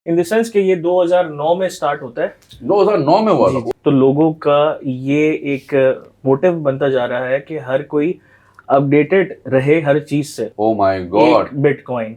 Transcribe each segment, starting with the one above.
In the sense कि ये 2009 में स्टार्ट होता है। 2009 में हुआ था। तो लोगों का ये एक मोटिव बनता जा रहा है कि हर कोई अपडेटेड रहे हर चीज से। Oh my God, bitcoin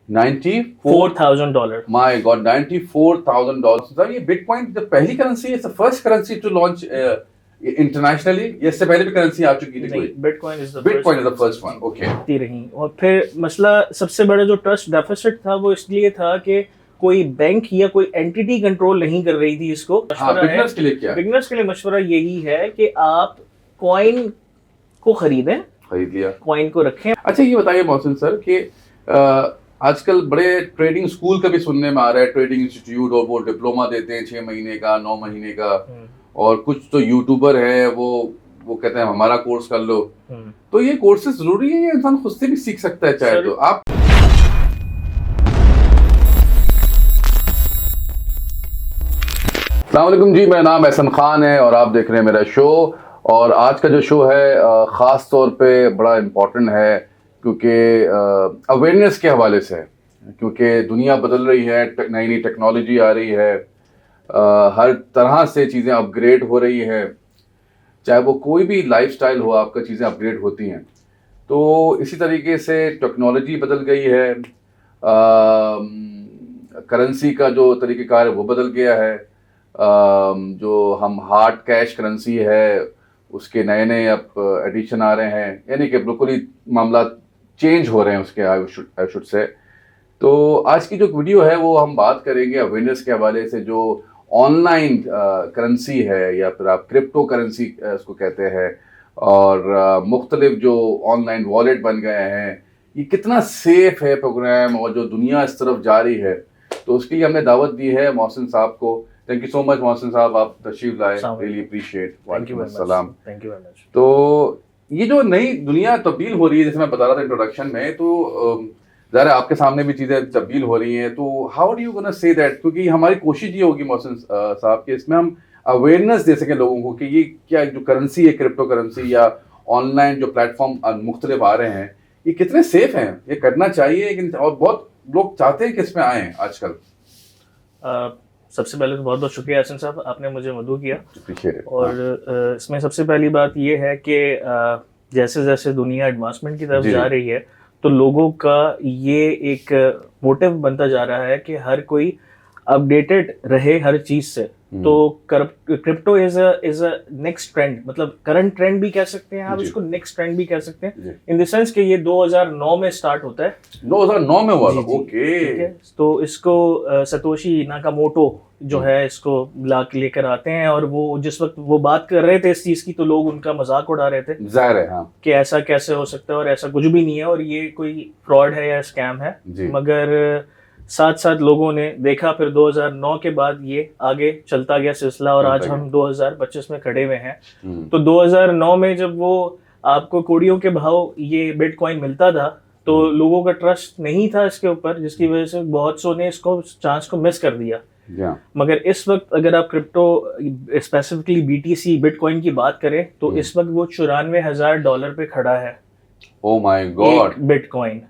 $94,000 my God, $94,000। Sir ये बिटकॉइन जो पहली करेंसी है, first currency to launch internationally, या इससे पहले भी करेंसी आ चुकी थी कोई? Bitcoin is the first one. Okay. रही। और फिर मसला सबसे बड़ा जो ट्रस्ट डेफिसिट था वो इसलिए था कि कोई बैंक या कोई एंटिटी कंट्रोल नहीं कर रही थी इसको। बिगनर्स के लिए क्या? बिगनर्स के लिए मशवरा यही है कि आप कॉइन को खरीद लिया, कॉइन को रखें। अच्छा ये बताइए मोहसिन सर कि आजकल बड़े ट्रेडिंग स्कूल का भी सुनने में आ रहा है, ट्रेडिंग इंस्टीट्यूट, और वो डिप्लोमा देते हैं 6 महीने का, 9 महीने का, और कुछ तो यूट्यूबर है वो कहते हैं हमारा कोर्स कर लो। तो ये कोर्सेज जरूरी है या इंसान खुद से भी सीख सकता है चाहे तो? आप अस्सलामुअलैकुम जी, मेरा नाम एहसन खान है और आप देख रहे हैं मेरा शो। और आज का जो शो है ख़ास तौर पे बड़ा इम्पोर्टेंट है क्योंकि अवेयरनेस के हवाले से है, क्योंकि दुनिया बदल रही है, नई नई टेक्नोलॉजी आ रही है, हर तरह से चीज़ें अपग्रेड हो रही है, चाहे वो कोई भी लाइफस्टाइल हो आपका, चीज़ें अपग्रेड होती हैं। तो इसी तरीके से टेक्नोलॉजी बदल गई है, करेंसी का जो तरीक़ेकार है वो बदल गया है, जो हम हार्ड कैश करेंसी है उसके नए नए अब एडिशन आ रहे हैं, यानी कि बिल्कुल ही मामला चेंज हो रहे हैं उसके आई शुड से। तो आज की जो वीडियो है वो हम बात करेंगे अवेयरनेस के हवाले से, जो ऑनलाइन करेंसी है या फिर आप क्रिप्टो करेंसी इसको कहते हैं, और मुख्तलिफ जो ऑनलाइन वॉलेट बन गए हैं, ये कितना सेफ है प्रोग्राम, और जो दुनिया इस तरफ जा रही है। तो उसके लिए हमने दावत दी है मोहसिन साहब को। Thank you so much Mohsin साहब, आप तशरीफ लाए, रियली अप्रिशिएट। वालेकुम अस्सलाम। Thank you very much. तो ये जो नई दुनिया तब्दील हो रही है, जैसे मैं बता रहा था इंट्रोडक्शन में, तो ज़रा आपके सामने भी चीज़ें तब्दील हो रही हैं, तो how do you gonna say that? क्योंकि हमारी कोशिश ये होगी मोहसिन साहब कि इसमें हम अवेयरनेस दे सकें लोगों को कि ये क्या जो करेंसी है, क्रिप्टो करेंसी या ऑनलाइन जो प्लेटफॉर्म मुख्तलिफ आ रहे हैं, ये कितने सेफ हैं, ये करना चाहिए। और बहुत लोग चाहते हैं कि इसमें आएँ आजकल। सबसे पहले तो बहुत बहुत शुक्रिया हसन साहब, आपने मुझे मदऊ किया। और इसमें सबसे पहली बात ये है कि जैसे जैसे दुनिया एडवांसमेंट की तरफ जा रही है, तो लोगों का ये एक मोटिव बनता जा रहा है कि हर कोई अपडेटेड रहे हर चीज से। तो crypto is a next trend, मतलब करंट ट्रेंड भी कह सकते हैं आप इसको, नेक्स्ट ट्रेंड भी कह सकते हैं, इन द सेंस कि ये 2009 में स्टार्ट होता है। 2009 में हुआ था। ओके। ठीक है, तो इसको सतोशी नाकामोटो जो है इसको लेकर आते हैं, और वो जिस वक्त वो बात कर रहे थे इस चीज की, तो लोग उनका मजाक उड़ा रहे थे, जाहिर है हाँ, कि ऐसा कैसे हो सकता है और ऐसा कुछ भी नहीं है और ये कोई फ्रॉड है या स्कैम है। मगर साथ साथ लोगों ने देखा, फिर 2009 के बाद ये आगे चलता गया सिलसिला, और आज हम 2025 में खड़े हुए हैं। तो 2009 में जब वो आपको कोड़ियों के भाव ये बिटकॉइन मिलता था, तो लोगों का ट्रस्ट नहीं था इसके ऊपर, जिसकी वजह से बहुत सौ ने इसको चांस को मिस कर दिया। मगर इस वक्त अगर आप क्रिप्टो स्पेसिफिकली बीटीसी बिटकॉइन की बात करें, तो इस वक्त वो $94,000 पे खड़ा है। ओ my God, bitcoin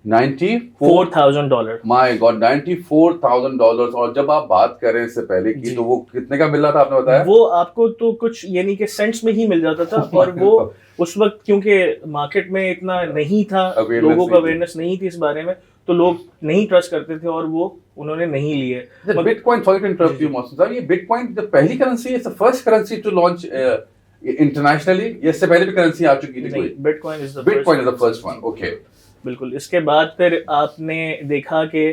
$94,000 my God, $94,000। और जब आप बात करें इससे पहले की, तो वो कितने का मिल रहा था आपने बताया? वो आपको तो कुछ यानी कि सेंट्स में ही मिल जाता था। और वो उस वक्त क्योंकि मार्केट में इतना नहीं था, लोगों का अवेयरनेस नहीं थी इस बारे में, तो लोग नहीं ट्रस्ट करते थे और वो उन्होंने नहीं लिए। Bitcoin, sorry to interrupt you Mohsin साहब, ये बिटकॉइन जो पहली करेंसी है, first currency to launch internationally, या इससे पहले भी करेंसी आ चुकी थी कोई? Bitcoin is the first one. Okay, बिल्कुल। इसके बाद फिर आपने देखा कि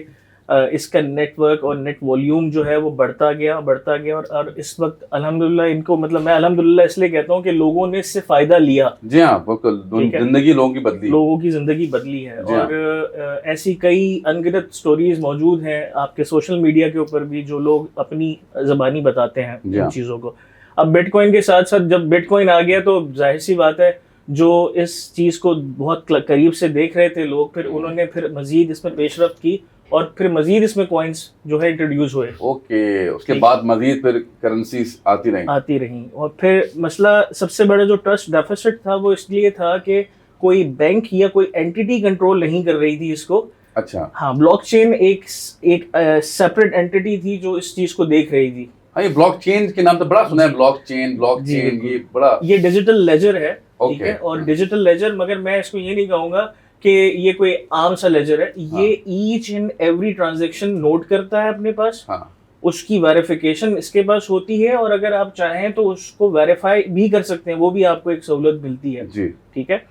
इसका नेटवर्क और नेट वॉल्यूम जो है वो बढ़ता गया और इस वक्त अल्हम्दुलिल्लाह इनको, मतलब मैं अल्हम्दुलिल्लाह इसलिए कहता हूँ कि लोगों ने इससे फायदा लिया। जी हाँ, बिल्कुल, जिंदगी लोगों की जिंदगी बदली है। और ऐसी कई अनगिनत स्टोरीज मौजूद हैं आपके सोशल मीडिया के ऊपर भी, जो लोग अपनी जबानी बताते हैं इन चीजों को। अब बिटकॉइन के साथ साथ जब बिटकॉइन आ गया, तो जाहिर सी बात है जो इस चीज को बहुत करीब से देख रहे थे लोग, फिर उन्होंने फिर मजीद इसमें पेशरफ्त की और फिर मजीद इसमें कॉइन्स जो है इंट्रोड्यूस हुए। ओके, उसके बाद मजीद फिर करेंसीज आती रही। और फिर मसला सबसे बड़ा जो ट्रस्ट डेफिसिट था वो इसलिए था कि कोई बैंक या कोई एंटिटी कंट्रोल नहीं कर रही थी इसको, अच्छा, हाँ, ब्लॉकचेन एक सेपरेट एंटिटी थी जो इस चीज को देख रही थी। हाँ, ये ब्लॉकचेन के नाम तो बड़ा सुना है, ब्लॉकचेन ये बड़ा, ये डिजिटल लेजर है, ठीक ओके, है, और डिजिटल लेजर, मगर मैं इसको ये नहीं कहूंगा कि ये कोई आम सा लेजर है। ये each and every transaction note करता है अपने पास, हाँ, उसकी वेरिफिकेशन इसके पास होती है, और अगर आप चाहें तो उसको वेरीफाई भी कर सकते हैं, वो भी आपको एक सहूलत मिलती है जी, ठीक है।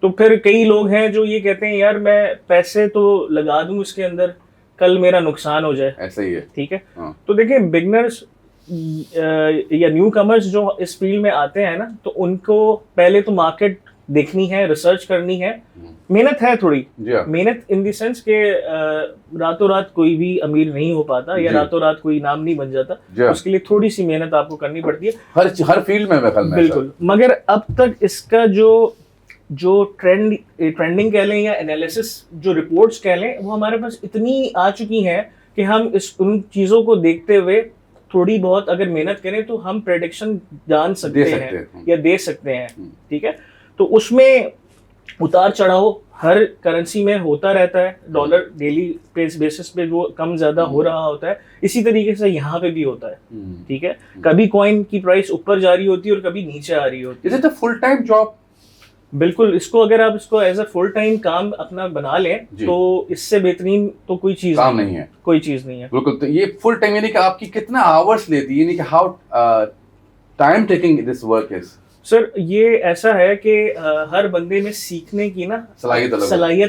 तो फिर कई लोग हैं जो ये कहते हैं यार मैं पैसे तो लगा दूं इसके अंदर, कल मेरा नुकसान हो जाए, ऐसा ही है, ठीक है। हाँ, तो देखिए बिगनर्स या न्यू कमर्स जो इस फील्ड में आते हैं ना, तो उनको पहले तो मार्केट देखनी है, रिसर्च करनी है, मेहनत है थोड़ी, जी हाँ, मेहनत इन द सेंस के रातों रात कोई भी अमीर नहीं हो पाता, या जी। रातों रात कोई नाम नहीं बन जाता, जी हाँ। उसके लिए थोड़ी सी मेहनत आपको करनी पड़ती है, हर फील्ड में मेरे ख्याल में, बिल्कुल। मगर अब तक इसका जो ट्रेंडिंग कह लें या एनालिसिस जो रिपोर्ट्स कह लें, वो हमारे पास इतनी आ चुकी हैं कि हम उन चीज़ों को देखते हुए थोड़ी बहुत अगर मेहनत करें तो हम प्रेडिक्शन जान सकते हैं या दे सकते हैं, ठीक है। तो उसमें उतार चढ़ाव हर करेंसी में होता रहता है, डॉलर डेली बेसिस पे वो कम ज्यादा हो रहा होता है, इसी तरीके से यहाँ पे भी होता है, ठीक है। कभी कॉइन की प्राइस ऊपर जा रही होती है और कभी नीचे आ रही होती है। Is it a full time job? बिल्कुल, इसको अगर आप इसको एज अ फुल टाइम काम अपना बना लें तो इससे बेहतरीन तो कोई चीज काम नहीं है, कोई चीज नहीं है। बिल्कुल। तो ये फुल टाइम यानी कि आपकी कितना आवर्स लेती है, यानी कि how time taking this work is? Sir ये ऐसा है कि हर बंदे में सीखने की ना सलाहियत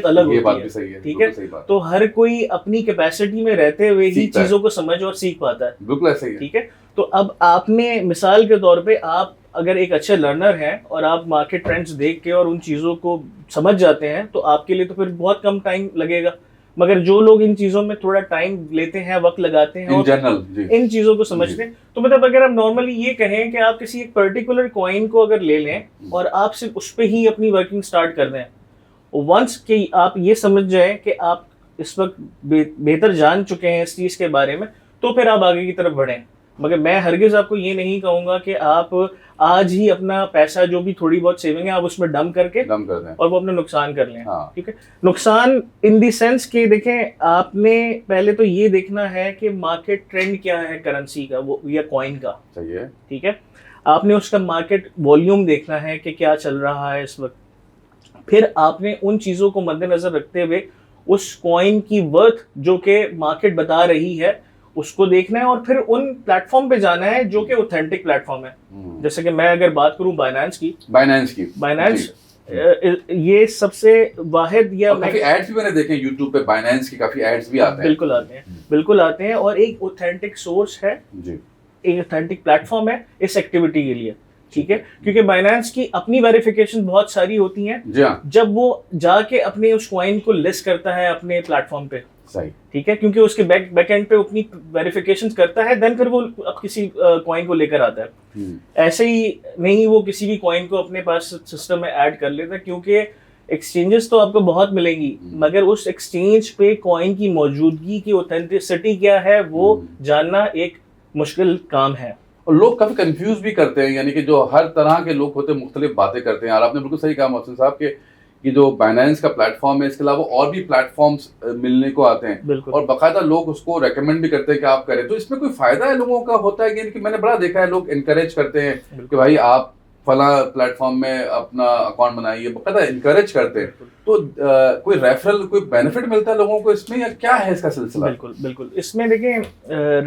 अलग होती है, बात भी सही है, ठीक है। तो हर कोई अपनी कैपेसिटी में रहते हुए ही चीजों को समझ और सीख पाता है, बिल्कुल ऐसा ही है, ठीक है। तो अब आपने मिसाल के तौर पे आप अगर एक अच्छे लर्नर हैं और आप मार्केट ट्रेंड्स देख के और उन चीज़ों को समझ जाते हैं तो आपके लिए तो फिर बहुत कम टाइम लगेगा। मगर जो लोग इन चीज़ों में थोड़ा टाइम लेते हैं, वक्त लगाते हैं और इन चीज़ों को समझते हैं, तो मतलब अगर आप नॉर्मली ये कहें कि आप किसी एक पर्टिकुलर कॉइन को अगर ले लें और आप सिर्फ उस पर ही अपनी वर्किंग स्टार्ट कर दें, वंस कि आप ये समझ जाएं कि आप इस वक्त बेहतर जान चुके हैं इस चीज़ के बारे में, तो फिर आप आगे की तरफ बढ़ें। मगर मैं हरगिज आपको ये नहीं कहूंगा कि आप आज ही अपना पैसा जो भी थोड़ी बहुत सेविंग है आप उसमें डंप कर दें और वो अपना नुकसान कर लें, ठीक है। नुकसान इन दी सेंस कि देखें, आपने पहले तो ये देखना है कि मार्केट ट्रेंड क्या है करेंसी का वो या कॉइन का, सही है, ठीक है। आपने उसका मार्केट वॉल्यूम देखना है कि क्या चल रहा है इस वक्त, फिर आपने उन चीज़ों को मद्देनजर रखते हुए उस कॉइन की वर्थ जो कि मार्केट बता रही है उसको देखना है, और फिर उन प्लेटफॉर्म पे जाना है जो कि ऑथेंटिक प्लेटफॉर्म है। जैसे कि मैं अगर बात करूं बाइनेंस ये सबसे वाहिद, या काफी एड्स भी मैंने देखे YouTube पे, बाइनेंस की काफी एड्स भी आते हैं, बिल्कुल आते हैं और एक ऑथेंटिक सोर्स है जी, एक ऑथेंटिक प्लेटफॉर्म है इस एक्टिविटी के लिए, ठीक है। क्योंकि बाइनेंस की अपनी वेरिफिकेशन बहुत सारी होती हैं, जब वो जाके अपने उस कॉइन को लिस्ट करता है अपने प्लेटफॉर्म पे, सही, ठीक है, क्योंकि उसके बैक एंड पे अपनी वेरिफिकेशन करता है, देन फिर वो अब किसी कॉइन को लेकर आता है। ऐसे ही नहीं वो किसी भी कॉइन को अपने पास सिस्टम में ऐड कर लेता है, क्योंकि एक्सचेंजेस तो आपको बहुत मिलेंगी, मगर उस एक्सचेंज पे कॉइन की मौजूदगी की ऑथेंटिसिटी क्या है वो जानना एक मुश्किल काम है। और लोग काफी कंफ्यूज भी करते हैं, यानी कि जो हर तरह के लोग होते हैं मुख्तलिफ बातें करते हैं। और आपने बिल्कुल सही कहा मोहसिन साहब के कि जो बाइनेंस का प्लेटफॉर्म है, इसके अलावा और भी प्लेटफॉर्म्स मिलने को आते हैं और बाकायदा लोग उसको रेकमेंड भी करते हैं कि आप करें। तो इसमें कोई फायदा है लोगों का होता है कि मैंने बड़ा देखा है लोग इनकरेज करते हैं कि भाई आप फला प्लेटफॉर्म में अपना अकाउंट बनाइए, बाकायदा इनकरेज करते हैं। तो कोई रेफरल, कोई बेनिफिट मिलता है लोगों को इसमें, या क्या है इसका सिलसिला? बिल्कुल इसमें देखिए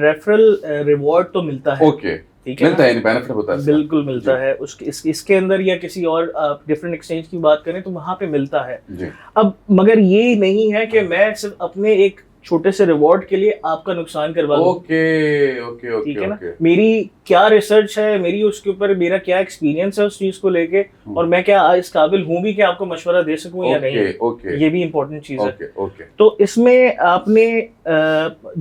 रेफरल रिवॉर्ड तो मिलता है, ओके, मिलता है, बेनिफिट होता है, बिल्कुल मिलता है। इसके अंदर या किसी और डिफरेंट एक्सचेंज की बात करें तो वहां पे मिलता है जी। अब मगर ये नहीं है कि मैं सिर्फ अपने एक छोटे से रिवॉर्ड के लिए आपका नुकसान करवा दूं। ओके, ठीक है ना। मेरी क्या रिसर्च है, मेरी उसके ऊपर मेरा क्या एक्सपीरियंस है उस चीज को लेके, और मैं क्या इस काबिल हूं भी कि आपको मशवरा दे सकूं या नहीं, ये भी इम्पोर्टेंट चीज है। तो इसमें आपने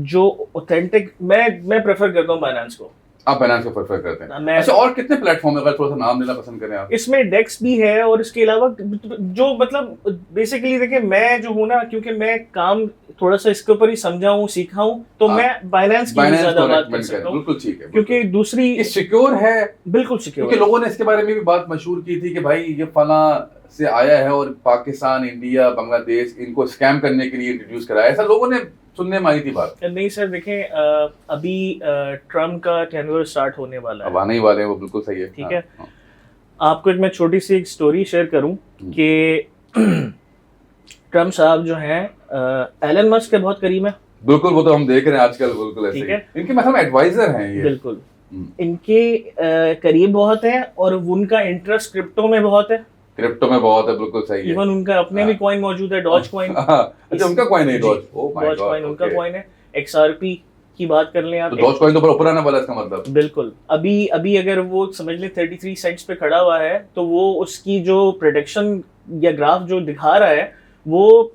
जो ऑथेंटिक, मैं प्रेफर करता हूँ बाइनेंस को। आप बाइनेंस को प्रेफर करते हैं? अच्छा, और कितने प्लेटफॉर्म है, अगर थोड़ा सा नाम लेना पसंद करें आप? इसमें डेक्स भी है, और इसके अलावा जो मतलब बेसिकली देखिए मैं जो हूँ ना, क्योंकि मैं काम थोड़ा सा इसके ऊपर ही समझा हूँ, सीखा हूँ, तो मैं बाइनेंस की ज्यादा बात कर सकता हूँ। बिल्कुल ठीक है, क्योंकि दूसरी सिक्योर है, बिल्कुल सिक्योर। क्योंकि लोगों ने इसके बारे में भी बात मशहूर की थी कि भाई ये फला से आया है और पाकिस्तान, इंडिया, बांग्लादेश इनको स्कैम करने के लिए इंट्रोड्यूस कराया, ऐसा लोगों ने सुनने में आई थी बात। नहीं सर, देखें अभी ट्रम्प का टेन्योर स्टार्ट होने वाला है, अब आने ही वाले हैं वो, बिल्कुल सही है। ठीक है। आपको एक मैं छोटी सी एक स्टोरी शेयर करूं कि ट्रम्प साहब जो हैं एलन मस्क के बहुत करीब है। बिल्कुल, वो तो हम देख रहे हैं आजकल, बिल्कुल ऐसे ठीक है। इनके मतलब एडवाइजर हैं ये। बिल्कुल इनके करीब बहुत है और उनका इंटरेस्ट क्रिप्टो में बहुत है। क्रिप्टो में बहुत है, बिल्कुल सही है। इवन उनका अपने भी कॉइन मौजूद है, डॉज कॉइन। अच्छा, उनका कॉइन है doge? Oh my doge God, coin उनका कॉइन है। XRP की बात कर लें आप, तो डॉज कॉइन तो ऊपर आने वाला है इसका मतलब। बिल्कुल। अभी अगर वो समझ लें 33 सेंट्स पे खड़ा हुआ है तो वो उसकी जो प्रेडिक्शन या ग्राफ जो दिखा रहा है वो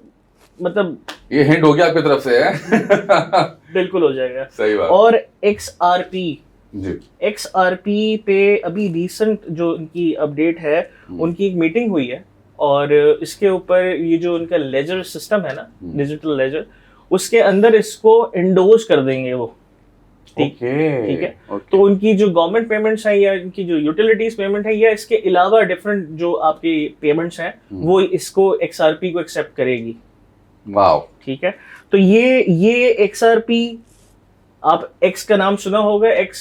मतलब ये हिंट हो गया आपकी तरफ से है। बिल्कुल हो जाएगा। सही बात। और XRP जी, XRP पे अभी रिसेंट जो उनकी अपडेट है, उनकी एक मीटिंग हुई है और इसके ऊपर ये जो उनका लेजर सिस्टम है ना, डिजिटल लेजर, उसके अंदर इसको इंडोर्स कर देंगे वो। ठीक है। तो उनकी जो गवर्नमेंट पेमेंट्स हैं या इनकी जो यूटिलिटीज पेमेंट है या इसके अलावा डिफरेंट जो आपकी पेमेंट्स हैं वो इसको XRP को एक्सेप्ट करेगी। वाओ। ठीक है। तो ये XRP, आप X का नाम सुना होगा, X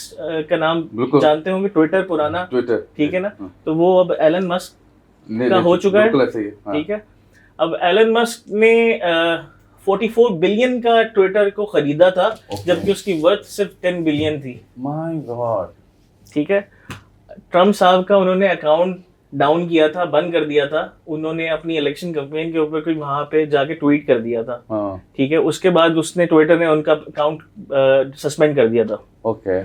का नाम जानते होंगे, ट्विटर पुराना, ट्विटर, ठीक है ना। तो वो अब एलन मस्क का हो चुका है। ठीक है। अब एलन मस्क ने 44 बिलियन का ट्विटर को खरीदा था, जबकि उसकी वर्थ सिर्फ 10 बिलियन थी। My God. ठीक है। ट्रम्प साहब का उन्होंने अकाउंट डाउन किया था, बंद कर दिया था। उन्होंने अपनी इलेक्शन कैंपेन के ऊपर कोई वहां पे जाके ट्वीट कर दिया था। ठीक है। उसके बाद उसने ट्विटर ने उनका अकाउंट सस्पेंड कर दिया था। ओके।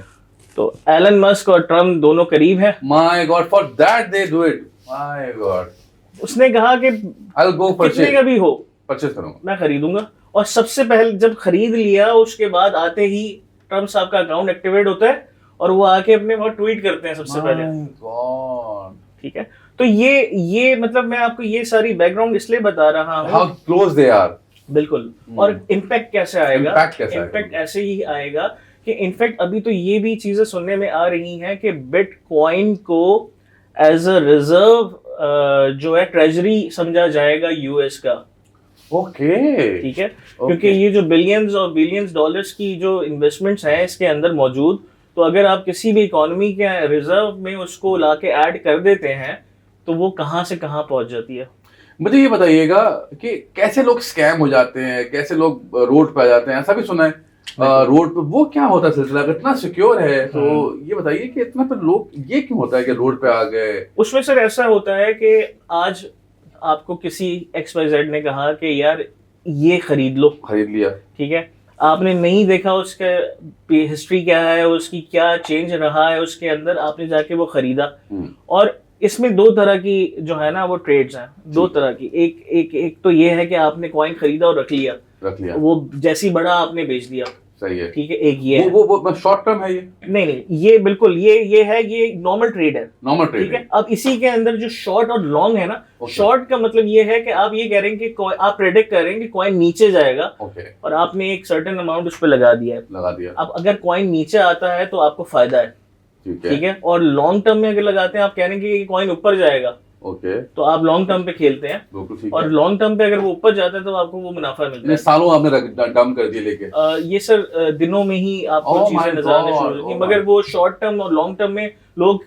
तो एलन मस्क और ट्रम्प दोनों करीब हैं। My God, for that they do it. My God. उसने कहा कि आई विल गो कितने का भी हो, परचेज करूंगा, मैं खरीदूंगा। और सबसे पहले जब खरीद लिया, उसके बाद आते ही ट्रम्प साहब का अकाउंट एक्टिवेट होता है और वो आके अपने बहुत ट्वीट करते हैं सबसे पहले। ठीक है। तो ये मतलब मैं आपको ये सारी बैकग्राउंड इसलिए बता रहा हूँ, हाउ क्लोज दे आर। बिल्कुल। और इम्पैक्ट कैसे आएगा? इम्पैक्ट ऐसे ही आएगा कि इनफैक्ट अभी तो ये भी चीजें सुनने में आ रही हैं कि बिटकॉइन को एज अ रिजर्व जो है ट्रेजरी समझा जाएगा यूएस का। ओके। ठीक है। क्योंकि ये जो बिलियंस और बिलियंस डॉलर्स की जो इन्वेस्टमेंट्स हैं इसके अंदर मौजूद, तो अगर आप किसी भी इकोनॉमी के रिजर्व में उसको लाके ऐड कर देते हैं तो वो कहां से कहां पहुंच जाती है। मुझे ये बताइएगा कि कैसे लोग स्कैम हो जाते हैं, कैसे लोग रोड पे आ जाते हैं, ऐसा भी सुना है रोड पे, वो क्या होता है सिलसिला? इतना सिक्योर है तो ये बताइए कि इतना पर लोग ये क्यों होता है कि रोड पे आ गए? उसमें सर ऐसा होता है कि आज आपको किसी XYZ ने कहा कि यार ये खरीद लो, खरीद लिया। ठीक है। आपने नहीं देखा उसका हिस्ट्री क्या है, उसकी क्या चेंज रहा है उसके अंदर, आपने जाके वो खरीदा। और इसमें दो तरह की जो है ना वो ट्रेड्स हैं, दो तरह की। एक तो ये है कि आपने कॉइन खरीदा और रख लिया, वो जैसी बड़ा आपने बेच दिया। सही है। ठीक है। एक ये है, वो शॉर्ट टर्म है ये? नहीं, ये बिल्कुल ये है, ये नॉर्मल ट्रेड है। Normal trade. ठीक है। अब इसी के अंदर जो शॉर्ट और लॉन्ग है ना, शॉर्ट का मतलब ये है कि आप ये कह रहे हैं कि आप प्रेडिक्ट कर रहे हैं कि कॉइन नीचे जाएगा, और आपने एक सर्टेन अमाउंट उस पर लगा दिया है। अब अगर कॉइन नीचे आता है तो आपको फायदा है। ठीक है। और लॉन्ग टर्म में अगर लगाते हैं, आप कह रहे हैं कि कॉइन ऊपर जाएगा, तो आप लॉन्ग टर्म पे खेलते हैं, और लॉन्ग टर्म पे अगर वो ऊपर जाता है तो आपको वो मुनाफा मिलता है। सालों आपने डंप कर दिए लेके? ये सर दिनों में ही आपको चीजें नजर आने शुरू होती हैं, मगर वो शॉर्ट टर्म और लॉन्ग टर्म में लोग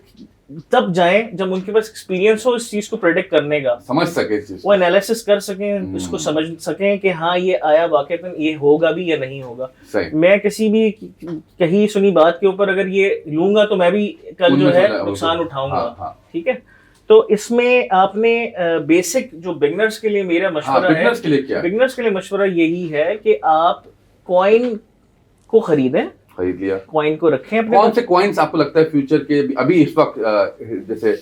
तब जाएं जब उनके पास एक्सपीरियंस हो इस चीज को प्रेडिक्ट करने का, समझ सके, वो एनालिसिस कर सकें, इसको समझ सकें कि हाँ ये आया वाकईतन ये होगा भी या नहीं होगा। मैं किसी भी कहीं सुनी बात के ऊपर अगर ये लूंगा तो मैं भी कल जो है नुकसान उठाऊंगा। ठीक है। तो इसमें आपने बेसिक जो बिगनर्स के लिए मेरा मशवरा है, बिगनर्स के लिए मशवरा यही है कि आप कॉइन को खरीद लिया, कॉइन को रखें अपने। कौन से कॉइन्स आपको लगता है फ्यूचर के अभी इस वक्त जैसे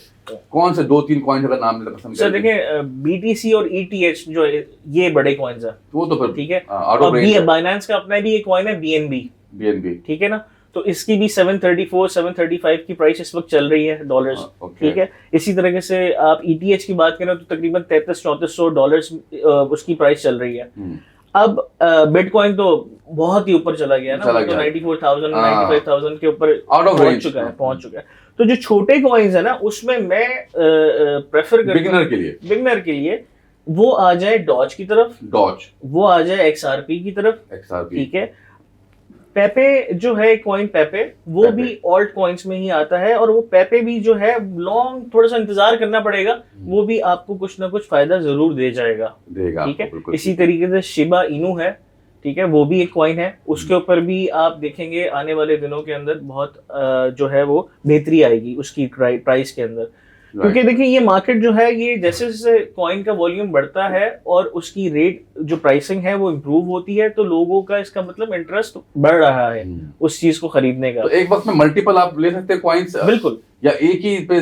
कौन से 2-3 कॉइन्स का नाम लेना पसंद करेंगे? सर देखें BTC और ETH जो ये बड़े कॉइन्स हैं, वो तो ठीक है। और बाइनेंस का अपना भी एक कॉइन है BNB, ठीक है ना। तो इसकी भी 734-735 की प्राइस इस वक्त चल रही है डॉलर्स। ठीक है। इसी तरीके से आप ETH की बात करें तो तकरीबन $3300-3400 उसकी प्राइस चल रही है। अब बिटकॉइन तो बहुत ही ऊपर चला गया ना, चला तो गया। 94,000 हाँ। 95,000 के ऊपर Out of range। पहुंच चुका है। तो जो छोटे कॉइन्स है ना, उसमें मैं प्रेफर करता बिगिनर हूं के लिए, बिगनर के लिए वो आ जाए डॉज की तरफ, डॉज, वो आ जाए XRP की तरफ, XRP, ठीक है। पेपे जो है कॉइन पेपे, वो पेपे। भी ऑल्ट कॉइन्स में ही आता है, और वो पेपे भी जो है लॉन्ग थोड़ा सा इंतजार करना पड़ेगा, वो भी आपको कुछ ना कुछ फायदा जरूर दे जाएगा, देगा ठीक है। आपको, बिल्कुल। इसी तरीके से शिबा इनू है, ठीक है, वो भी एक कॉइन है, उसके ऊपर भी आप देखेंगे आने वाले दिनों के अंदर बहुत जो है वो बेहतरी आएगी उसकी प्राइस के अंदर, क्योंकि देखिए ये मार्केट जो है, ये जैसे जैसे कॉइन का वॉल्यूम बढ़ता है और उसकी रेट जो प्राइसिंग है वो इम्प्रूव होती है, तो लोगों का इसका मतलब इंटरेस्ट बढ़ रहा है उस चीज को खरीदने का। तो एक वक्त में मल्टीपल आप ले सकते हैं कॉइन्स, बिल्कुल, या एक ही पे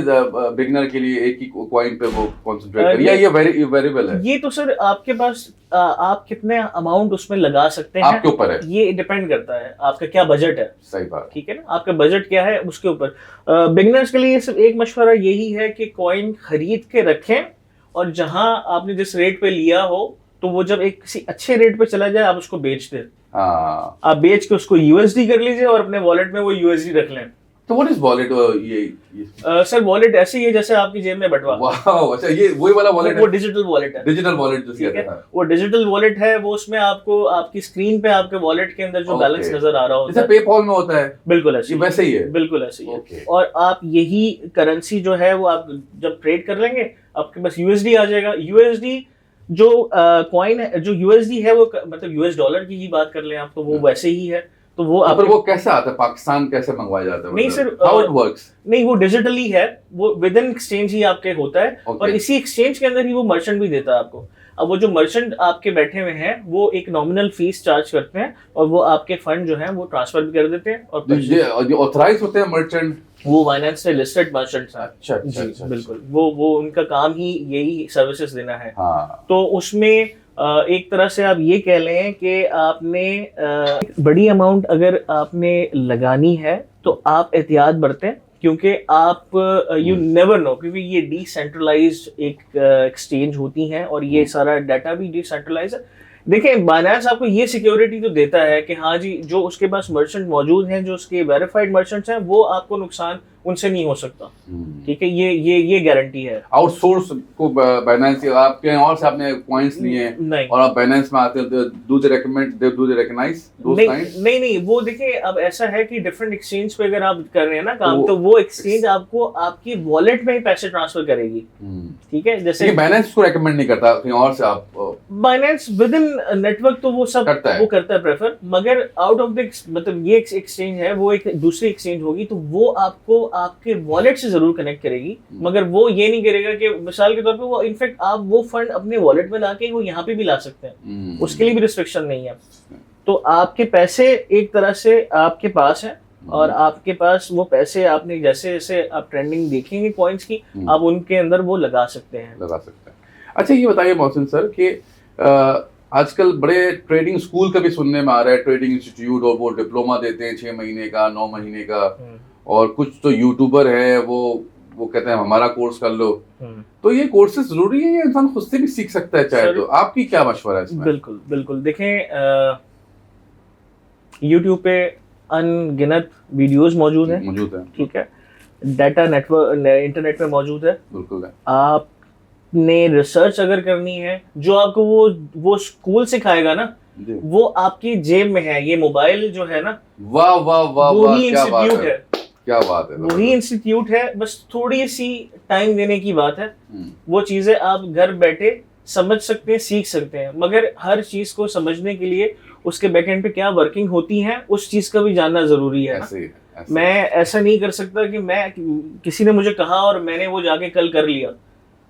बिगिनर के लिए एक ही कॉइन पे वो कंसंट्रेट करें, या ये वेरिएबल है? ये तो सर आपके पास आप कितने अमाउंट उसमें लगा सकते हैं आपके ऊपर है, ये डिपेंड करता है आपका क्या बजट है। सही बात, ठीक है ना, आपका बजट क्या है उसके ऊपर। बिगनर्स के लिए सिर्फ एक मशवरा यही है कि कॉइन खरीद के रखें, और जहां आपने जिस रेट पे लिया हो, तो वो जब एक किसी अच्छे रेट पे चला जाए आप उसको बेच दें। हाँ, आप बेच के उसको USD कर लीजिए और अपने वॉलेट में वो USD रख लें। तो व्हाट इज वॉलेट? ये सर वॉलेट ऐसे ही है जैसे आपकी जेब में बटवा, वाह, अच्छा, ये वही वाला वॉलेट वो है, डिजिटल वॉलेट है। डिजिटल वॉलेट जो ठीक कहते है, हैं। वो डिजिटल वॉलेट है, वो उसमें आपको आपकी स्क्रीन पे आपके वॉलेट के अंदर जो बैलेंस Okay। नजर आ रहा होता जैसे है, पेपॉल में होता है, बिल्कुल ऐसे ये ही वैसे ही है। बिल्कुल ऐसे ही है। Okay। और आप यही करेंसी जो है वो आप जब ट्रेड कर लेंगे, आपके पास USD आ जाएगा। USD जो कॉइन है, जो USD है वो मतलब US डॉलर की ही बात कर लें आप, तो वो वैसे ही है। तो वो पर वो कैसे आता है पाकिस्तान, कैसे मंगवाया जाता है? नहीं सर, हाउ इट वर्क्स? नहीं, वो डिजिटली है, वो विद इन एक्सचेंज ही आपके होता है, Okay। और इसी एक्सचेंज के अंदर ही वो मर्चेंट भी देता है आपको। अब वो जो मर्चेंट आपके बैठे हुए हैं, वो एक नॉमिनल फीस चार्ज करते हैं, और वो आपके फंड जो है वो ट्रांसफर भी कर देते हैं, और जो ऑथराइज होते हैं मर्चेंट, वो फाइनेंस से लिस्टेड मर्चेंट्स हैं। अच्छा जी बिल्कुल, वो उनका काम ही यही सर्विसेज देना है। हाँ, तो उसमें एक तरह से आप ये कह लें कि आपने बड़ी अमाउंट अगर आपने लगानी है तो आप एहतियात बरतें, क्योंकि आप यू नेवर नो, क्योंकि ये डिसेंट्रलाइज्ड एक एक्सचेंज होती हैं, और ये सारा डाटा भी डिसेंट्रलाइज्ड है। देखिए बाइनेंस आपको ये सिक्योरिटी तो देता है कि हाँ जी, जो उसके पास मर्चेंट मौजूद हैं, जो उसके वेरीफाइड मर्चेंट्स हैं, वो आपको नुकसान उनसे नहीं हो सकता, ठीक है, ये गारंटी है। आउटसोर्स को बाइनेंस, आपके और से आपने कॉइंस लिए हैं नहीं, और आप बाइनेंस में आते हैं, do they recommend, do they recognise those kind? नहीं, वो देखिए अब ऐसा है कि डिफरेंट एक्सचेंज पे अगर आप कर रहे हैं ना काम, तो वो एक्सचेंज आपको आपकी वॉलेट में ही पैसे ट्रांसफर करेगी, ठीक है। जैसे बाइनेंस को रेकमेंड नहीं करता, कहीं और से आप बाइनेंस विद इन नेटवर्क तो वो सब करता है, वो करता है प्रेफर, मगर आउट ऑफ द मतलब ये एक्सचेंज है, वो एक दूसरी एक्सचेंज होगी, तो वो आपको आपके वॉलेट से जरूर कनेक्ट करेगी, मगर वो ये नहीं करेगा कि मिसाल के तौर पे वो इनफैक्ट आप वो फंड अपने वॉलेट में लाके वो यहाँ पे भी ला सकते हैं, उसके लिए भी रिस्ट्रिक्शन नहीं है। तो आपके पैसे एक तरह से आपके पास है, और आपके पास वो पैसे आपने जैसे जैसे आप ट्रेंडिंग देखेंगे कॉइन्स की, आप उनके अंदर वो लगा सकते हैं। अच्छा ये बताइए मोहसिन सर कि आजकल बड़े ट्रेडिंग स्कूल का भी सुनने में आ रहा है, ट्रेडिंग इंस्टीट्यूट, और वो डिप्लोमा देते हैं 6 महीने का, 9 महीने का, और कुछ तो यूट्यूबर है वो कहते हैं हमारा कोर्स कर लो। तो ये कोर्सेज जरूरी है या इंसान खुद से भी सीख सकता है चाहे? तो आपकी क्या मशवरा है इसमें? बिल्कुल देखें, यूट्यूब पे अनगिनत वीडियोस मौजूद हैं, ठीक है, डाटा नेटवर्क इंटरनेट पे मौजूद है, बिल्कुल है। आपने रिसर्च अगर करनी है, जो आपको वो स्कूल सिखाएगा ना, वो आपकी जेब में है। ये मोबाइल जो है ना, वाह वाह वाह, वही इंस्टीट्यूट है, क्या बात है, वही इंस्टीट्यूट है, बस थोड़ी सी टाइम देने की बात है। वो चीजें आप घर बैठे समझ सकते हैं, सीख सकते हैं, मगर हर चीज को समझने के लिए उसके बैकएंड पे क्या वर्किंग होती है, उस चीज का भी जानना जरूरी है ना। मैं ऐसा नहीं कर सकता कि मैं किसी ने मुझे कहा और मैंने वो जाके कल कर लिया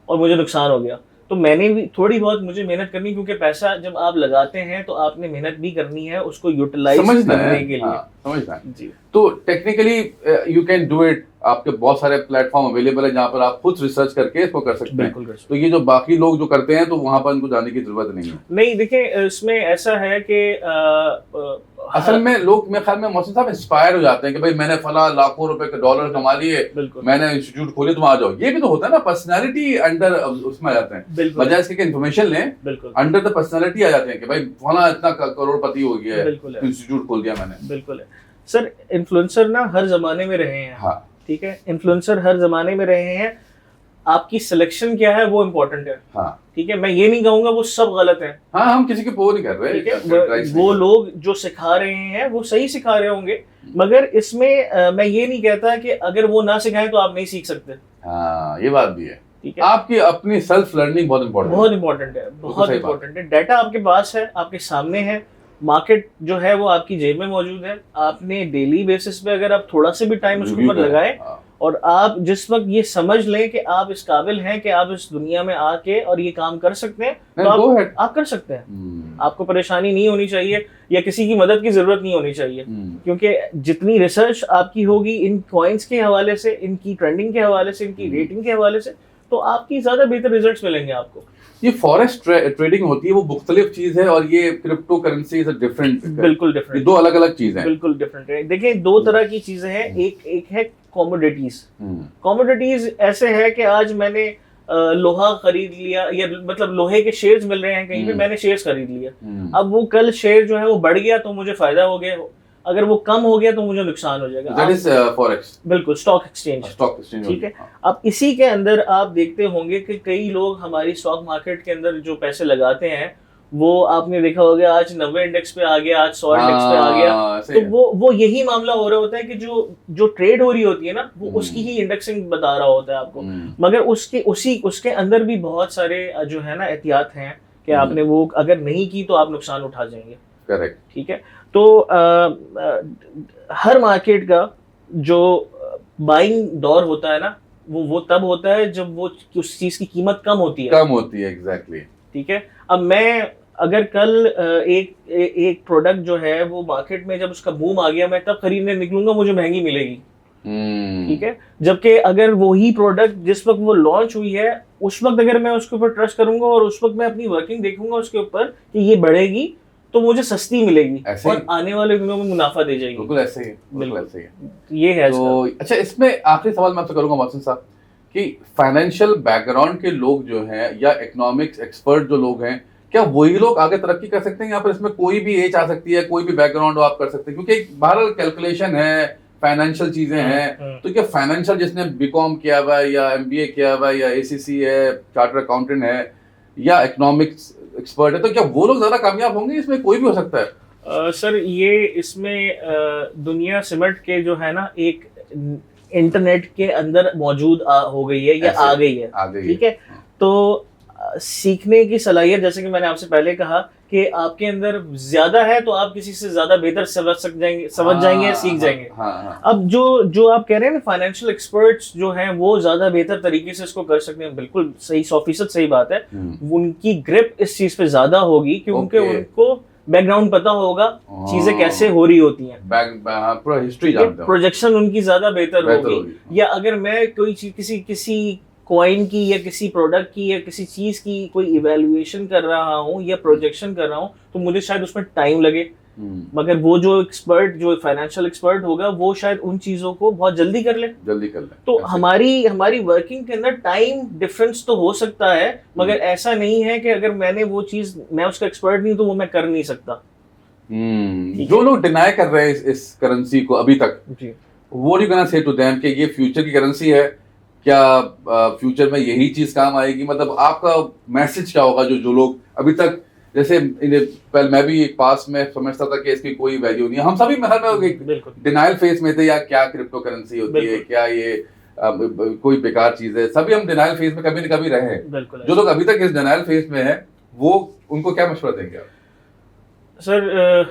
और मुझे नुकसान हो गया। तो मैंने भी थोड़ी बहुत मुझे मेहनत करनी, क्योंकि पैसा जब आप लगाते हैं तो आपने मेहनत भी करनी है उसको यूटिलाइज करने के लिए। समझना है जी। तो technically you can do it, आपके बहुत सारे प्लेटफॉर्म अवेलेबल है जहाँ पर आप खुद रिसर्च करके इसको कर सकते हैं। तो ये जो बाकी लोग जो करते हैं तो वहाँ पर उनको जाने की जरूरत नहीं है। नहीं, देखिए इसमें ऐसा है कि असल में लोग मेरे ख्याल में मोहसिन साहब इंस्पायर हो जाते हैं कि भाई मैंने फला लाखों रुपए के डॉलर कमा लिए, मैंने इंस्टीट्यूट खोले, तुम आ जाओ। ये भी तो होता है ना, पर्सनालिटी अंडर उसमें आ जाते हैं, बजाय इसके इन्फॉर्मेशन लें, अंडर द पर्सनालिटी आ जाते हैं कि भाई फला इतना करोड़पति हो गया है, इंस्टीट्यूट खोल दिया मैंने। बिल्कुल है सर। इन्फ्लुएंसर ना हर जमाने में रहे हैं। हाँ ठीक है, इन्फ्लुएंसर हर जमाने में रहे हैं। आपकी सिलेक्शन क्या है वो इम्पोर्टेंट है। हाँ ठीक है, मैं ये नहीं कहूंगा वो सब गलत है। हाँ, हम किसी के वो नहीं कर रहे। ठीक है, वो लोग जो सिखा रहे हैं वो सही सिखा रहे होंगे, मगर इसमें मैं ये नहीं कहता कि अगर वो ना सिखाएं तो आप नहीं सीख सकते। हाँ, ये बात भी है। ठीक है, आपकी अपनी सेल्फ लर्निंग बहुत इंपॉर्टेंट है, बहुत इंपॉर्टेंट है। डाटा आपके पास है, आपके सामने है, मार्केट जो है वो आपकी जेब में मौजूद है। आपने डेली बेसिस पे अगर आप थोड़ा से भी टाइम उसके ऊपर लगाएं और आप जिस वक्त ये समझ लें कि आप इस काबिल हैं कि आप इस दुनिया में आके और ये काम कर सकते हैं, तो आप कर सकते हैं। आपको परेशानी नहीं होनी चाहिए या किसी की मदद की जरूरत नहीं होनी चाहिए, क्योंकि जितनी रिसर्च आपकी होगी इन कॉइन्स के हवाले से, इनकी ट्रेंडिंग के हवाले से, इनकी रेटिंग के हवाले से, तो आपकी ज्यादा बेहतर रिजल्ट्स मिलेंगे आपको। ये फॉरेक्स ट्रेडिंग होती है, वो मुख्तलिफ चीज है, और ये क्रिप्टो करेंसी इज डिफरेंट, बिल्कुल डिफरेंट, दो अलग अलग चीजें हैं, बिल्कुल डिफरेंट है। देखिए, दो तरह की चीजें हैं। एक है कमोडिटीज। कमोडिटीज ऐसे है कि आज मैंने लोहा खरीद लिया, या मतलब लोहे के शेयर्स मिल रहे हैं कहीं पे, मैंने शेयर्स खरीद लिया। अब वो कल शेयर जो है वो बढ़ गया तो मुझे फायदा हो गया, अगर वो कम हो गया तो मुझे नुकसान हो जाएगा। दैट इज फॉरेक्स, बिल्कुल, स्टॉक एक्सचेंज। ठीक है, अब इसी के अंदर आप देखते होंगे कि कई लोग हमारी स्टॉक मार्केट के अंदर जो पैसे लगाते हैं, वो आपने देखा होगा आज 90 इंडेक्स पे आ गया, आज 100 इंडेक्स पे आ गया, तो वो यही मामला हो रहा होता है कि जो ट्रेड हो रही होती है ना, वो उसकी ही इंडेक्सिंग बता रहा होता है आपको, मगर उसके अंदर भी बहुत सारे जो है ना एहतियात हैं कि आपने वो अगर नहीं की तो आप नुकसान उठा जाएंगे। करेक्ट। ठीक है, तो हर मार्केट का जो बाइंग दौर होता है ना, वो तब होता है जब वो उस चीज की कीमत कम होती है। एग्जैक्टली। ठीक है, अब मैं अगर कल एक प्रोडक्ट जो है वो मार्केट में जब उसका बूम आ गया, मैं तब खरीदने निकलूंगा, मुझे महंगी मिलेगी। ठीक है, जबकि अगर वही प्रोडक्ट जिस वक्त वो लॉन्च हुई है उस वक्त अगर मैं उसके ऊपर ट्रस्ट करूंगा और उस वक्त मैं अपनी वर्किंग देखूंगा उसके ऊपर कि ये बढ़ेगी, तो मुझे सस्ती मिलेगी और आने वाले दिनों में मुनाफा दे जाएगी। बिल्कुल ऐसे ही, बिल्कुल ऐसे ही। ये है तो अच्छा, इसमें आखिरी सवाल मैं आपसे करूंगा मोहसिन साहब कि फाइनेंशियल बैकग्राउंड के लोग जो हैं या इकोनॉमिक्स एक्सपर्ट जो लोग हैं, क्या वही लोग आगे तरक्की कर सकते हैं, या फिर इसमें कोई भी एज आ सकती है, कोई भी बैकग्राउंड हो आप कर सकते हैं? क्योंकि बहरहाल कैलकुलेशन है, फाइनेंशियल चीजें हैं, तो क्या फाइनेंशियल जिसने बीकॉम किया हुआ है या एमबीए किया हुआ है या एसीसी है, चार्टर्ड अकाउंटेंट है या इकोनॉमिक्स एक्सपर्ट है, तो क्या वो लोग ज्यादा कामयाब होंगे? इसमें कोई भी हो सकता है। सर, ये इसमें दुनिया सिमट के जो है ना एक इंटरनेट के अंदर मौजूद हो गई है या आ गई है। ठीक है, तो सीखने की सलाहियत, जैसे कि मैंने आपसे पहले कहा कि आपके अंदर ज्यादा है तो आप किसी से ज्यादा बेहतर समझ जाएंगे, सीख जाएंगे। अब जो आप कह रहे हैं ना, फाइनेंशियल एक्सपर्ट्स जो हैं वो ज्यादा बेहतर तरीके से इसको कर सकते हैं, बिल्कुल सही, 100% सही बात है। उनकी ग्रिप इस चीज पे ज्यादा होगी क्योंकि उनको बैकग्राउंड पता होगा, चीजें कैसे हो रही होती हैं, पूरा हिस्ट्री जानते हैं, प्रोजेक्शन उनकी ज्यादा बेहतर होगी। या अगर मैं कोई चीज किसी कॉइन की या किसी प्रोडक्ट की या किसी चीज की कोई इवैल्यूएशन कर रहा हूँ या प्रोजेक्शन कर रहा हूँ, तो मुझे शायद उसमें टाइम लगे, मगर वो जो एक्सपर्ट, जो फाइनेंशियल एक्सपर्ट होगा, वो शायद उन चीजों को बहुत जल्दी कर ले। तो हमारी वर्किंग के अंदर टाइम डिफरेंस तो हो सकता है, मगर ऐसा नहीं है कि अगर मैंने वो चीज, मैं उसका एक्सपर्ट नहीं तो वो मैं कर नहीं सकता। जो लोग डिनाई कर रहे हैं इस करेंसी को अभी तक, वो नहीं कहना से टू देम कि ये फ्यूचर की करेंसी है, क्या फ्यूचर में यही चीज काम आएगी? मतलब आपका मैसेज क्या होगा जो लोग अभी तक, जैसे पहले मैं भी पास में समझता था कि इसकी कोई वैल्यू नहीं है, हम सभी डिनाइल फेस में थे, या क्या क्रिप्टो करेंसी होती है, क्या ये कोई बेकार चीज है, सभी हम डिनाइल फेस में कभी न कभी रहे हैं। जो लोग अभी तक इस डिनाइल फेस में है, वो उनको क्या मशवरा देंगे आप? सर,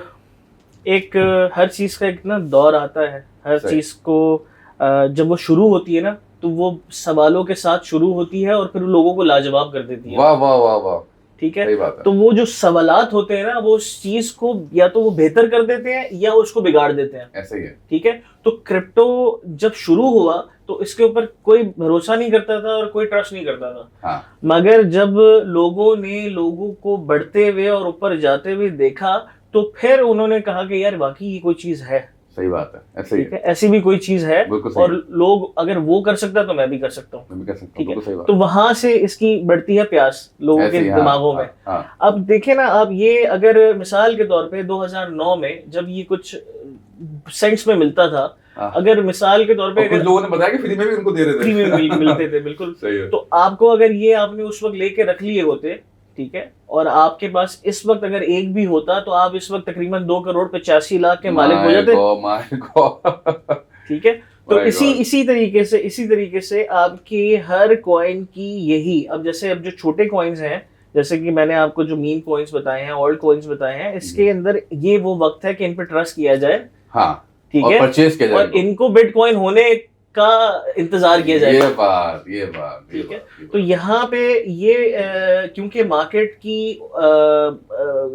एक हर चीज का एक ना दौर आता है, हर चीज को जब वो शुरू होती है ना, तो वो सवालों के साथ शुरू होती है और फिर लोगों को लाजवाब कर देती है। वाह वाह वाह वाह, ठीक है, तो वो जो सवालात होते हैं ना, वो उस चीज को या तो वो बेहतर कर देते हैं या उसको बिगाड़ देते हैं। ऐसे ही है। ठीक है, तो क्रिप्टो जब शुरू हुआ तो इसके ऊपर कोई भरोसा नहीं करता था और कोई ट्रस्ट नहीं करता था। मगर जब लोगों ने लोगों को बढ़ते हुए और ऊपर जाते हुए देखा, तो फिर उन्होंने कहा कि यार वाकई ये कोई चीज है, सही बात है, ऐसे ही ठीक है, ऐसी भी कोई चीज है बिल्कुल सही। और लोग अगर वो कर सकता है तो मैं भी कर सकता हूँ, मैं भी कर सकता हूँ, ठीक है। बिल्कुल सही बात। तो वहां से इसकी बढ़ती है प्यास लोगों ऐसे के ही, हाँ, दिमागों में। हाँ, अब देखे ना आप, ये अगर मिसाल के तौर पे 2009 में जब ये कुछ सेंट्स में मिलता था, हाँ। अगर मिसाल के तौर पे और कुछ अगर लोगों ने बताया कि फ्री में भी उनको दे रहे थे, फ्री में मिलते थे, बिल्कुल। सही है। तो आपको अगर ये आपने उस वक्त लेके रख लिए होते, ठीक है, और आपके पास इस वक्त अगर एक भी होता तो आप इस वक्त तकरीबन 2,85,00,000 के मालिक हो जाते, माय गॉड। ठीक है। तो My इसी God. इसी तरीके से आपकी हर कॉइन की यही, अब जैसे अब जो छोटे कॉइन्स हैं, जैसे कि मैंने आपको जो मीम कॉइन्स बताए हैं, ओल्ड कॉइन्स बताए हैं, इसके अंदर ये वो वक्त है कि इन पे ट्रस्ट किया जाए, हाँ, ठीक और है, परचेज किया जाए और इनको बिटकॉइन होने का इंतजार किया जाए, ये बात ठीक है। तो यहाँ पे ये क्योंकि मार्केट की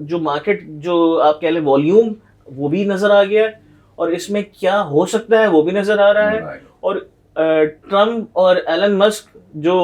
जो मार्केट जो आप कह लें वॉल्यूम, वो भी नजर आ गया है, और इसमें क्या हो सकता है वो भी नजर आ रहा है। और ट्रम्प और एलन मस्क जो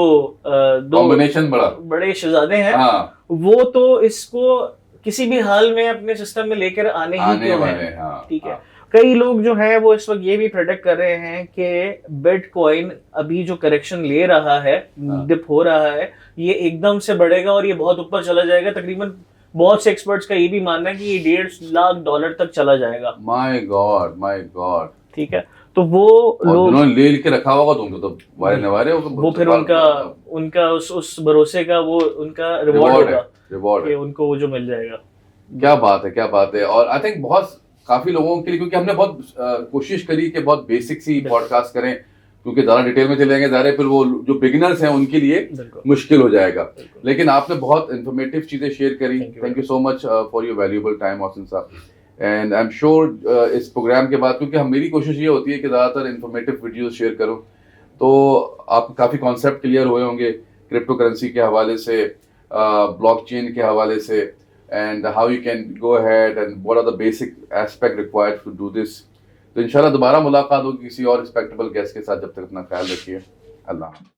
दो कॉम्बिनेशन बड़े शहजादे हैं, हाँ, वो तो इसको किसी भी हाल में अपने सिस्टम में लेकर आने ही क्यों हैं, हाँ, ठीक है। हाँ। कई लोग जो हैं वो इस वक्त ये भी प्रेडिक्ट कर रहे हैं कि बिटकॉइन अभी जो करेक्शन ले रहा है, डिप हो रहा है, ये एकदम से बढ़ेगा और ये बहुत ऊपर चला जाएगा। तकरीबन बहुत से एक्सपर्ट्स का ये भी मानना है कि ये $1.5 लाख तक चला जाएगा। माय गॉड, ठीक है। तो वो लोग उन्होंने ले के रखा होगा तुमको तो वारे वो फिर उनका उस भरोसे का वो उनका रिवॉर्ड होगा, उनको वो जो मिल जाएगा। क्या बात है। और आई थिंक बहुत काफी लोगों के लिए, क्योंकि हमने बहुत कोशिश करी कि बहुत बेसिक सी पॉडकास्ट करें, क्योंकि ज्यादा डिटेल में चले जाएंगे ज़ाहिर है फिर वो जो बिगिनर्स हैं उनके लिए मुश्किल हो जाएगा। लेकिन आपने बहुत इंफॉर्मेटिव चीजें शेयर करी। Thank you so much for your valuable time Mohsin साहब। एंड आई एम श्योर इस प्रोग्राम के बाद, क्योंकि मेरी कोशिश ये होती है कि ज़्यादातर इंफॉर्मेटिव वीडियोस शेयर करूं, तो आपको काफ़ी कॉन्सेप्ट क्लियर हुए होंगे क्रिप्टो करेंसी के हवाले से, ब्लॉकचेन के हवाले से, and how you can go ahead and what are the basic aspect required to do this. तो इंशाल्लाह दोबारा मुलाकात होगी किसी और रिस्पेक्टेबल गेस्ट के साथ। जब तक अपना ख्याल रखिए। अल्लाह।